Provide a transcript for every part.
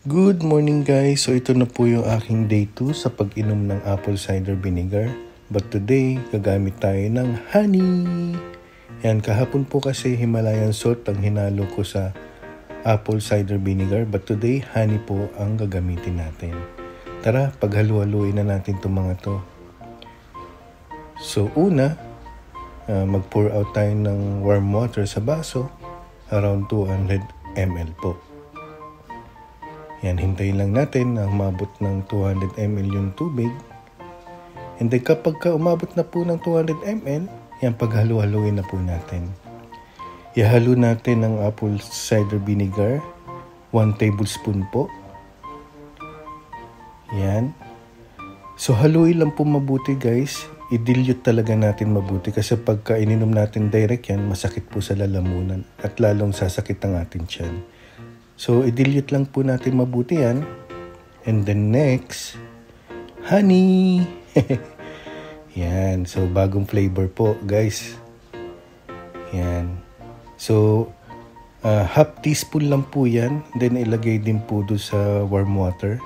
Good morning guys! So ito na po yung aking day 2 sa pag-inom ng apple cider vinegar. But today, gagamit tayo ng honey! Yan, kahapon po kasi Himalayan salt ang hinalo ko sa apple cider vinegar. But today, honey po ang gagamitin natin. Tara, paghalu-haluin na natin itong mga to. So una, mag-pour out tayo ng warm water sa baso. Around 200 ml po. Yan, hintayin lang natin na umabot ng 200 ml yung tubig. And then kapag umabot na po ng 200 ml, yan, paghalu-haluin na po natin. Ihalo natin ang apple cider vinegar, 1 tablespoon po. Yan. So haluin lang po mabuti guys. I-dilute talaga natin mabuti kasi pagka ininom natin direct yan, masakit po sa lalamunan at lalong sasakit ang ating tiyan. So, i-dilute lang po natin mabuti yan. And then next, honey! Yan. So, bagong flavor po, guys. Yan. So, half teaspoon lang po yan. Then, ilagay din po doon sa warm water.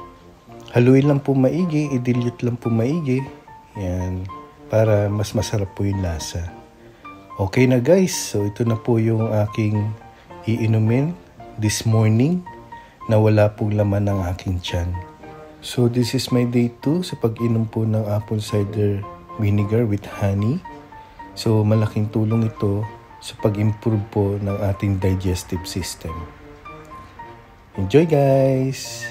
Haluin lang po maigi. I-dilute lang po maigi. Yan. Para mas masarap po yung lasa. Okay na, guys. So, ito na po yung aking iinumin this morning na wala pong laman ng aking tiyan. So this is my day 2 sa pag-inom po ng apple cider vinegar with honey. So malaking tulong ito sa pag-improve po ng ating digestive system. Enjoy guys!